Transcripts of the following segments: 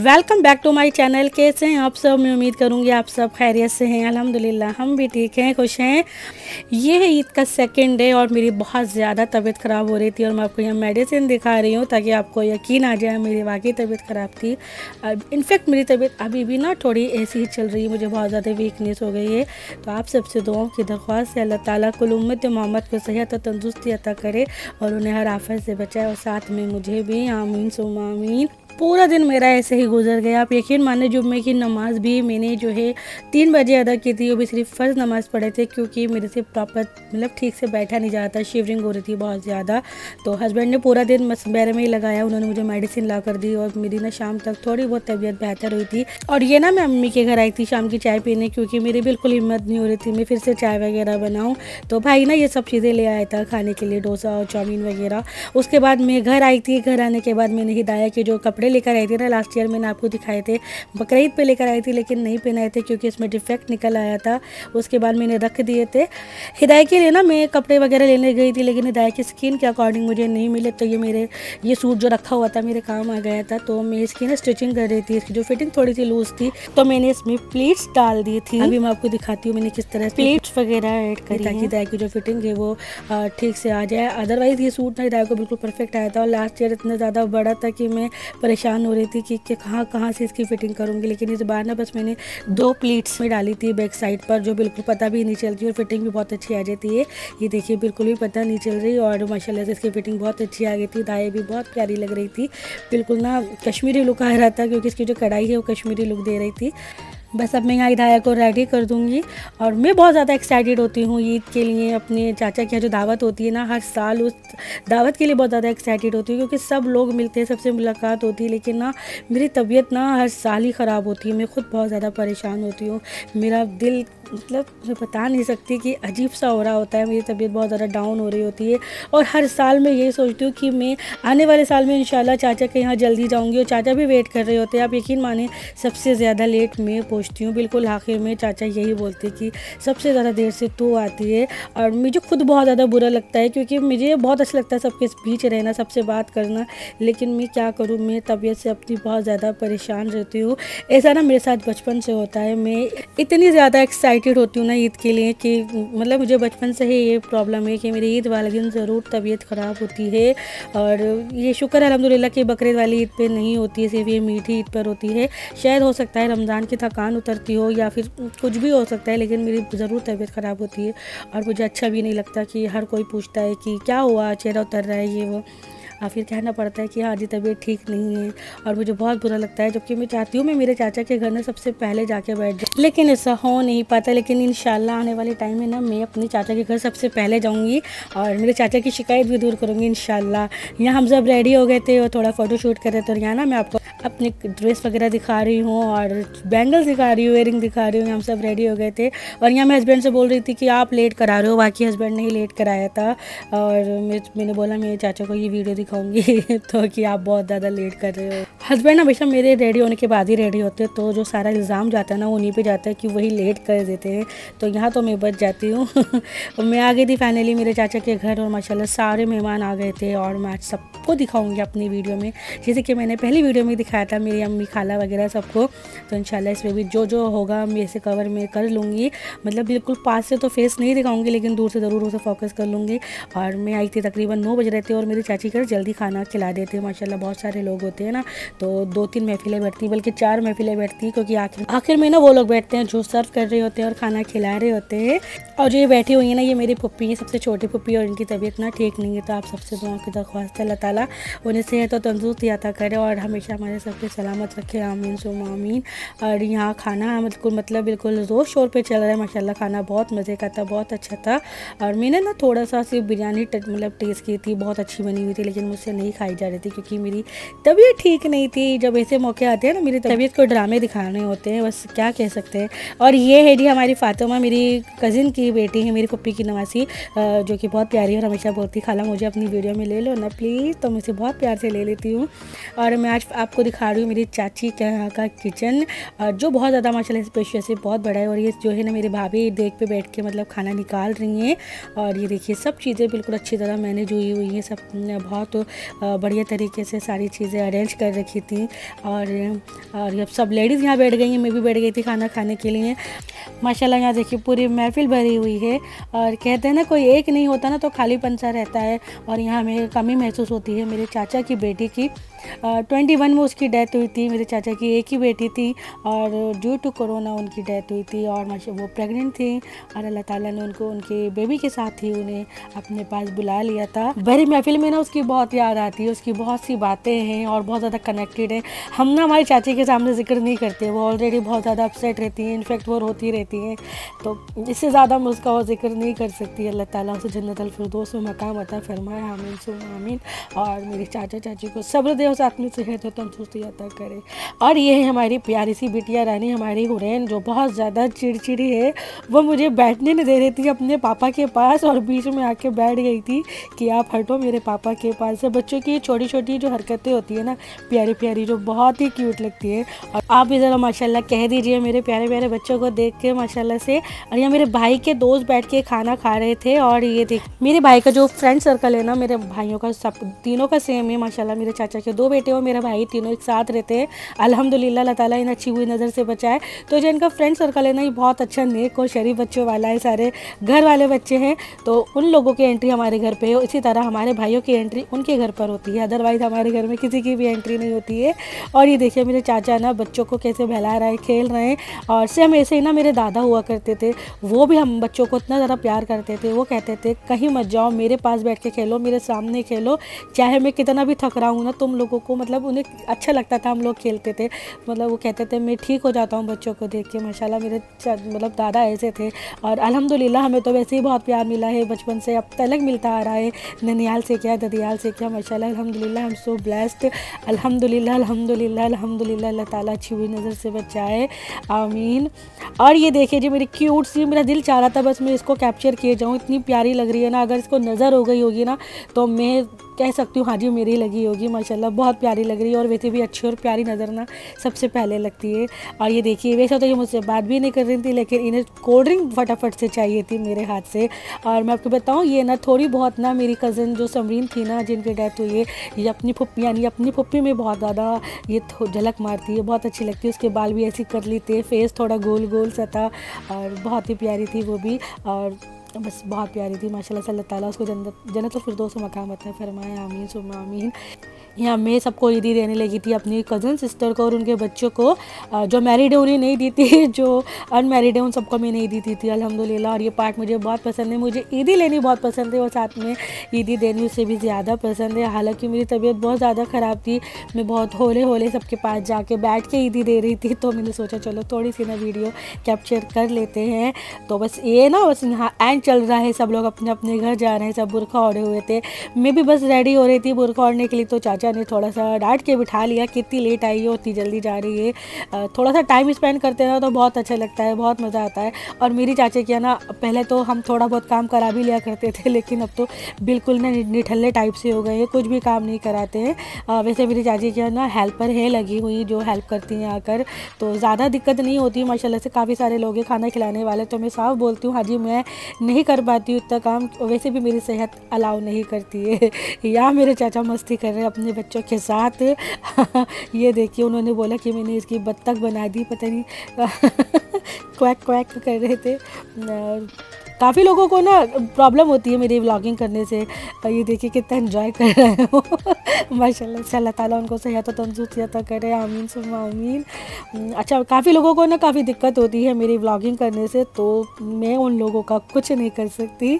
Welcome back to my channel. कैसे हैं आप सब? मैं उम्मीद करूंगी आप सब खैरियत से हैं। अल्हम्दुलिल्लाह हम भी ठीक हैं, खुश हैं। ये है ईद का सेकंड डे और मेरी बहुत ज़्यादा तबीयत ख़राब हो रही थी और मैं आपको यहाँ मेडिसिन दिखा रही हूँ ताकि आपको यकीन आ जाए मेरी वाकई तबीयत ख़राब थी। इनफैक्ट मेरी तबीयत अभी भी ना थोड़ी ऐसी ही चल रही है, मुझे बहुत ज़्यादा वीकनेस हो गई है। तो आप सबसे दुआओं की दरख्वास्त है अल्लाह ताला कुल उम्मत मोहम्मद को सेहत और तंदुरुस्ती अता करे और उन्हें हर आफत से बचाए और साथ में मुझे भी। आमीन सुम्मा आमीन। पूरा दिन मेरा ऐसे ही गुजर गया। आप यकीन माने जुम्मे की नमाज़ भी मैंने जो है 3 बजे अदा की थी। वो भी सिर्फ फ़र्ज़ नमाज़ पढ़े थे क्योंकि मेरे से प्रॉपर मतलब ठीक से बैठा नहीं जाता, शिवरिंग हो रही थी बहुत ज़्यादा। तो हस्बैंड ने पूरा दिन मसबेरे में ही लगाया, उन्होंने मुझे मेडिसिन ला कर दी और मेरी ना शाम तक थोड़ी बहुत तबीयत बेहतर हुई थी। और ये ना मैं अम्मी के घर आई थी शाम की चाय पीने क्योंकि मेरी बिल्कुल हिम्मत नहीं हो रही थी मैं फिर से चाय वगैरह बनाऊँ। तो भाई ना ये सब चीज़ें ले आया था खाने के लिए, डोसा और चाउमीन वगैरह। उसके बाद मैं घर आई थी। घर आने के बाद मैंने हिदाया के जो कपड़े लेकर आई थी ना, लास्ट ईयर मैंने आपको दिखाए थे, बकरीद पे लेकर आई थी लेकिन नहीं पहनाए थे क्योंकि इसमें डिफेक्ट निकल आया था। उसके बाद मैंने रख दिए थे। हिदाया के लिए ना मैं कपड़े वगैरह लेने गई थी लेकिन हिदाया की स्किन के अकॉर्डिंग मुझे नहीं मिले। तो ये सूट जो रखा हुआ था मेरे काम आ गया था। तो मैं इसकी ना स्टिचिंग कर रही थी, इसकी जो फिटिंग थोड़ी सी लूज थी तो मैंने इसमें प्लीट्स डाल दी थी। अभी मैं आपको दिखाती हूँ मैंने किस तरह प्लीट्स वगैरह ऐड करी ताकि हिदाया की जो फिटिंग है वो ठीक से आ जाए। अदरवाइज़ ये सूट ना हिदाया को बिल्कुल परफेक्ट आया था और लास्ट ईयर इतना ज़्यादा बड़ा था कि मैं परेशान हो रही थी कि कहाँ से इसकी फ़िटिंग करूँगी। लेकिन इस बार ना बस मैंने 2 प्लीट्स में डाली थी बैक साइड पर, जो बिल्कुल पता भी नहीं चलती और फिटिंग भी बहुत अच्छी आ जाती है। ये देखिए बिल्कुल भी पता नहीं चल रही और माशाल्लाह से इसकी फ़िटिंग बहुत अच्छी आ गई थी। दाएँ भी बहुत प्यारी लग रही थी, बिल्कुल ना कश्मीरी लुक आ रहा था क्योंकि इसकी जो कढ़ाई है वो कश्मीरी लुक दे रही थी। बस अब मैं यहाँ हिदाया को रेडी कर दूँगी और मैं बहुत ज़्यादा एक्साइटेड होती हूँ ईद के लिए। अपने चाचा की जो दावत होती है ना, हर साल उस दावत के लिए बहुत ज़्यादा एक्साइटेड होती हूँ क्योंकि सब लोग मिलते हैं, सबसे मुलाकात होती है। लेकिन ना मेरी तबीयत ना हर साल ही ख़राब होती है, मैं खुद बहुत ज़्यादा परेशान होती हूँ। मेरा दिल मतलब मैं बता नहीं सकती कि अजीब सा हो रहा होता है, मेरी तबीयत बहुत ज़्यादा डाउन हो रही होती है। और हर साल मैं यही सोचती हूँ कि मैं आने वाले साल में इंशाल्लाह चाचा के यहाँ जल्दी जाऊँगी और चाचा भी वेट कर रहे होते हैं। आप यकीन माने सबसे ज़्यादा लेट मैं पहुँचती हूँ, बिल्कुल आखिर में चाचा यही बोलते कि सबसे ज़्यादा देर से तू आती है। और मुझे खुद बहुत ज़्यादा बुरा लगता है क्योंकि मुझे बहुत अच्छा लगता है सबके बीच रहना, सबसे बात करना। लेकिन मैं क्या करूँ, मैं तबीयत से अपनी बहुत ज़्यादा परेशान रहती हूँ। ऐसा ना मेरे साथ बचपन से होता है। मैं इतनी ज़्यादा एक्साइटेड होती हूँ ना ईद के लिए कि मतलब मुझे बचपन से ही ये प्रॉब्लम है कि मेरी ईद वाले दिन ज़रूर तबीयत ख़राब होती है। और ये शुक्र है अल्हम्दुलिल्लाह कि बकरीद वाली ईद पे नहीं होती है, सिर्फ ये मीठी ईद पर होती है। शायद हो सकता है रमज़ान की थकान उतरती हो या फिर कुछ भी हो सकता है, लेकिन मेरी ज़रूर तबीयत ख़राब होती है। और मुझे अच्छा भी नहीं लगता कि हर कोई पूछता है कि क्या हुआ, चेहरा उतर रहा है, ये वो। फिर कहना पड़ता है कि हाँ जी तबीयत ठीक नहीं है और मुझे बहुत बुरा लगता है। जबकि मैं चाहती हूँ मैं मेरे चाचा के घर में सबसे पहले जाके बैठ जाऊँ, लेकिन ऐसा हो नहीं पाता। लेकिन इंशाल्लाह आने वाले टाइम में ना मैं अपने चाचा के घर सबसे पहले जाऊँगी और मेरे चाचा की शिकायत भी दूर करूँगी इंशाल्लाह। यहाँ हम सब रेडी हो गए थे और थोड़ा फ़ोटोशूट कर रहे थे और यहाँ ना मैं आपको अपनी ड्रेस वगैरह दिखा रही हूँ और बैंगल्स दिखा रही हूँ, इयरिंग दिखा रही हूँ। हम सब रेडी हो गए थे और यहाँ मैं हस्बैंड से बोल रही थी कि आप लेट करा रहे हो, बाकी हस्बैंड ने ही लेट कराया था। और मैंने बोला मेरे चाचा को ये वीडियो दिखाऊंगी तो कि आप बहुत ज़्यादा लेट कर रहे हो। हस्बैंड हमेशा मेरे रेडी होने के बाद ही रेडी होते हैं, तो जो सारा इल्ज़ाम जाता है ना वो उन्हीं पे जाता है कि वही लेट कर देते हैं। तो यहाँ तो मैं बच जाती हूँ मैं आ गई थी फाइनली मेरे चाचा के घर और माशाल्लाह सारे मेहमान आ गए थे और मैं आज सबको दिखाऊंगी अपनी वीडियो में, जैसे कि मैंने पहली वीडियो में दिखाया था मेरी अम्मी खाला वगैरह सबको। तो इंशाल्लाह इसमें भी जो होगा मैं इसे कवर में कर लूँगी। मतलब बिल्कुल पास से तो फेस नहीं दिखाऊंगी लेकिन दूर से ज़रूर उसे फोकस कर लूँगी। और मैं आई थी तकरीबन 9 बज रहे थे और मेरी चाची घर जल्दी खाना खिला देते हैं। माशाल्लाह बहुत सारे लोग होते हैं ना, तो 2-3 महफिलें बैठती, बल्कि 4 महफिलें बैठती क्योंकि आखिर में ना वो लोग बैठते हैं जो सर्व कर रहे होते हैं और खाना खिला रहे होते हैं। और जो ये बैठी हुई है ना, ये मेरी पुप्पी है, सबसे छोटी पुप्पी, और इनकी तबीयत ना ठीक नहीं है। तो आप सबसे दुआ की दरख्वास्त है अल्लाह ताला उन्हें सेहत और तंदुरुस्ती अता करे और हमेशा हमारे सबके सलामत रखे, आमीन सुम्मा आमीन। और यहाँ खाना बिल्कुल ज़ोर शोर पे चल रहा है माशाल्लाह। खाना बहुत मज़े का था, बहुत अच्छा था। और मैंने ना थोड़ा सा सिर्फ बिरयानी टेस्ट की थी, बहुत अच्छी बनी हुई थी, लेकिन मुझसे नहीं खाई जा रही थी क्योंकि मेरी तबीयत ठीक नहीं थी। जब ऐसे मौके आते हैं ना मेरी तबीयत को ड्रामे दिखाने होते हैं, बस क्या कह सकते हैं। और ये है जी हमारी फातिमा, मेरी कज़िन की बेटी है, मेरी पप्पी की नवासी, जो कि बहुत प्यारी है और हमेशा बोलती खाला मुझे अपनी वीडियो में ले लो ना प्लीज़, तो मुझे बहुत प्यार से ले लेती हूँ। और मैं आज आपको दिखा रही हूँ मेरी चाची के यहाँ का किचन, जो बहुत ज़्यादा माशाल्लाह स्पेशियस है, बहुत बड़ा है। और ये जो है ना मेरी भाभी देख पे बैठ के मतलब खाना निकाल रही हैं। और ये देखिए सब चीज़ें बिल्कुल अच्छी तरह मैंने जो हुई हैं, सब बहुत बढ़िया तरीके से सारी चीज़ें अरेंज कर रखी थी। और अब सब लेडीज़ यहाँ बैठ गई हैं, मैं भी बैठ गई थी खाना खाने के लिए। माशाल्लाह यहाँ देखिए पूरी महफिल भरी हुई है। और कहते हैं ना कोई एक नहीं होता ना तो खालीपन सा रहता है। और यहाँ हमें कमी महसूस होती है मेरे चाचा की बेटी की। 21 में उसकी डेथ हुई थी। मेरे चाचा की एक ही बेटी थी और ड्यू टू कोरोना उनकी डेथ हुई थी। और वो प्रेग्नेंट थी और अल्लाह ताला ने उनको उनके बेबी के साथ ही उन्हें अपने पास बुला लिया था। भरी महफिल में ना उसकी बहुत याद आती है, उसकी बहुत सी बातें हैं और बहुत ज़्यादा कनेक्टेड है। हम ना हमारी चाची के सामने जिक्र नहीं करते, वो ऑलरेडी बहुत ज़्यादा अपसेट रहती हैं, इनफैक्ट वो रोती रहती हैं, तो इससे ज़्यादा मैं उसका जिक्र नहीं कर सकती। अल्लाह ताला उसे जन्नतुल फिरदौस में मकाम अता फरमाए, आमीन सुम्मा आमीन। और मेरी चाचा चाची को सब्र दे, साथ में सेहत और तंदुरुस्ती अता करे। और ये है हमारी प्यारी सी बिटिया रानी, हमारी हुरैन, जो बहुत ज़्यादा चिड़चिड़ी है। वो मुझे बैठने नहीं दे रही थी अपने पापा के पास और बीच में आके बैठ गई थी कि आप हटो मेरे पापा के पास से। बच्चों की छोटी छोटी जो हरकतें होती है ना, प्यारी प्यारी, जो बहुत ही क्यूट लगती है। और आप भी ज़रा माशाल्लाह कह दीजिए मेरे प्यारे प्यारे बच्चों को देख के माशाल्लाह से। और यहाँ मेरे भाई के दोस्त बैठ के खाना खा रहे थे। और ये देख मेरे भाई का जो फ्रेंड सर्कल है ना, मेरे भाइयों का सब तीनों का सेम है माशाल्लाह। मेरे चाचा के 2 बेटे और मेरा भाई, तीनों एक साथ रहते हैं अल्हम्दुलिल्लाह। अल्लाह ताला इन अच्छी हुई नज़र से बचाए। तो जो इनका फ्रेंड सर्कल है ना, ये बहुत अच्छा नेक और शरीफ बच्चों वाला है, सारे घर वाले बच्चे हैं। तो उन लोगों की एंट्री हमारे घर पे है, इसी तरह हमारे भाइयों की एंट्री उनके घर पर होती है। अदरवाइज़ हमारे घर में किसी की भी एंट्री नहीं होती है। और ये देखिए मेरे चाचा ना बच्चों को कैसे बहला रहा है, खेल रहे हैं। और सेम ऐसे ही ना मेरे दादा हुआ करते थे, वो भी हम बच्चों को इतना ज़्यादा प्यार करते थे। वो कहते थे कहीं मत जाओ, मेरे पास बैठ के खेलो, मेरे सामने खेलो, चाहे मैं कितना भी थक रहा हूँ ना, तुम लोगों को मतलब उन्हें अच्छा लगता था, हम लोग खेलते थे। मतलब वो कहते थे मैं ठीक हो जाता हूँ बच्चों को देख के। माशाल्लाह मेरे मतलब दादा ऐसे थे। और अल्हम्दुलिल्लाह हमें तो वैसे ही बहुत प्यार मिला है बचपन से, अब तक मिलता आ रहा है, ननियाल से क्या ददियाल से क्या। माशाल्लाह अल्हम्दुलिल्लाह हम सो ब्लेस्ड। अल्हम्दुलिल्लाह अल्हम्दुलिल्लाह अल्हम्दुलिल्लाह। अल्लाह ताला अच्छी हुई नज़र से बचाए, आमीन। और ये देखिए जी मेरी क्यूट सी, मेरा दिल चाह रहा था बस मैं इसको कैप्चर किए जाऊँ, इतनी प्यारी लग रही है ना। अगर इसको नज़र हो गई होगी ना तो मैं कह सकती हूँ हाँ जी मेरी लगी होगी। माशाल्लाह बहुत प्यारी लग रही है। और वैसे भी अच्छी और प्यारी नज़र ना सबसे पहले लगती है। और ये देखिए वैसे तो ये मुझसे बात भी नहीं कर रही थी, लेकिन इन्हें कोल्ड ड्रिंक फटाफट से चाहिए थी मेरे हाथ से। और मैं आपको बताऊँ ये ना थोड़ी बहुत ना मेरी कज़न जो समरीन थी ना, जिनकी डेथ हुई है, ये अपनी फुप्पी यानी अपनी फुप्पी में बहुत ज़्यादा ये झलक मारती है, बहुत अच्छी लगती है। उसके बाल भी ऐसी कर ली थे, फेस थोड़ा गोल गोल सा था और बहुत ही प्यारी थी वो भी। और बस बहुत प्यारी थी माशाल्लाह से। अल्लाह ताला उसको जन्नतुल फिरदौस में मकाम अता फरमाए, आमीन सुम्मा आमीन। यहाँ मैं सबको ईदी देने लगी थी, अपनी कज़न सिस्टर को और उनके बच्चों को। जो मैरिड है उन्हें नहीं दी थी, जो अनमैरिड है उन सबको मैं नहीं दी थी अल्हम्दुलिल्लाह। और ये पार्ट मुझे बहुत पसंद है, मुझे ईदी लेनी बहुत पसंद है और साथ में ईदी देनी उससे भी ज़्यादा पसंद है। हालांकि मेरी तबीयत बहुत ज़्यादा ख़राब थी, मैं बहुत होले होले सबके पास जाके बैठ के ईदी दे रही थी। तो मैंने सोचा चलो थोड़ी सी ना वीडियो कैप्चर कर लेते हैं। तो बस ये ना बस यहाँ एंड चल रहा है, सब लोग अपने अपने घर जा रहे हैं, सब बुरखा ओढ़े हुए थे। मैं भी बस रेडी हो रही थी बुरखा ओढ़ने के लिए। तो चाचा ने थोड़ा सा डांट के बिठा लिया कि इतनी लेट आई हो, इतनी जल्दी जा रही है। थोड़ा सा टाइम स्पेंड करते हैं तो बहुत अच्छा लगता है, बहुत मज़ा आता है। और मेरी चाचा क्या ना, पहले तो हम थोड़ा बहुत काम करा भी लिया करते थे, लेकिन अब तो बिल्कुल ना निठल्ले टाइप से हो गए हैं, कुछ भी काम नहीं कराते हैं। वैसे मेरी चाची क्या ना हेल्पर है लगी हुई, जो हेल्प करती हैं आकर, तो ज़्यादा दिक्कत नहीं होती माशाल्लाह से। काफ़ी सारे लोग हैं खाना खिलाने वाले, तो मैं साफ बोलती हूँ हाँ जी मैं नहीं कर पाती हूँ इतना काम, वैसे भी मेरी सेहत अलाउ नहीं करती है। या मेरे चाचा मस्ती कर रहे हैं अपने बच्चों के साथ। ये देखिए उन्होंने बोला कि मैंने इसकी बत्तख बना दी, पता नहीं क्वैक क्वैक कर रहे थे। काफ़ी लोगों को ना प्रॉब्लम होती है मेरी व्लॉगिंग करने से। ये देखिए कितना एंजॉय कर रहे हैं वो माशाल्लाह से। अल्लाह ताला उनको सेहत और तंदुरुस्ती अता करे, आमीन सुम्मा आमीन। अच्छा काफ़ी लोगों को ना काफ़ी दिक्कत होती है मेरी व्लॉगिंग करने से, तो मैं उन लोगों का कुछ नहीं कर सकती,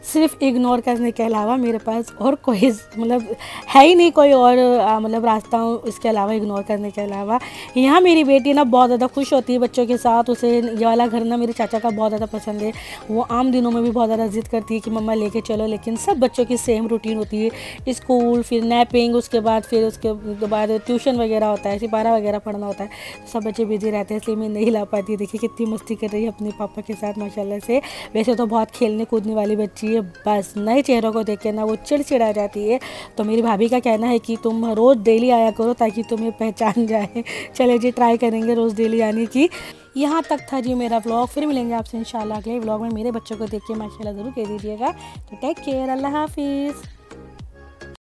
सिर्फ इग्नोर करने के अलावा मेरे पास और कोई मतलब है ही नहीं कोई और मतलब रास्ता इसके अलावा, इग्नोर करने के अलावा। यहाँ मेरी बेटी ना बहुत ज़्यादा खुश होती है बच्चों के साथ, उसे ये वाला घर ना मेरे चाचा का बहुत ज़्यादा पसंद है। वो आम दिनों में भी बहुत ज़्यादा ज़िद करती है कि मम्मा लेके चलो, लेकिन सब बच्चों की सेम रूटीन होती है, स्कूल, फिर नैपिंग, उसके बाद ट्यूशन वगैरह होता है, सिपारा वगैरह पढ़ना होता है, सब बच्चे बिजी रहते हैं, इसलिए मैं नहीं ला पाती। देखिए कितनी मस्ती कर रही है अपने पापा के साथ माशाल्लाह से। वैसे तो बहुत खेलने कूदने वाली बच्ची है, बस नए चेहरों को देख के ना वो चिड़चिड़ा जाती है। तो मेरी भाभी का कहना है कि तुम रोज़ डेली आया करो ताकि तुम्हें पहचान जाए। चले जी, ट्राई करेंगे रोज़ डेली आने की। यहाँ तक था जी मेरा व्लॉग। फिर मिलेंगे आपसे इंशाल्लाह अगले व्लॉग में। मेरे बच्चों को देख के माशाल्लाह ज़रूर कह दीजिएगा। तो टेक केयर, अल्लाह हाफिज़।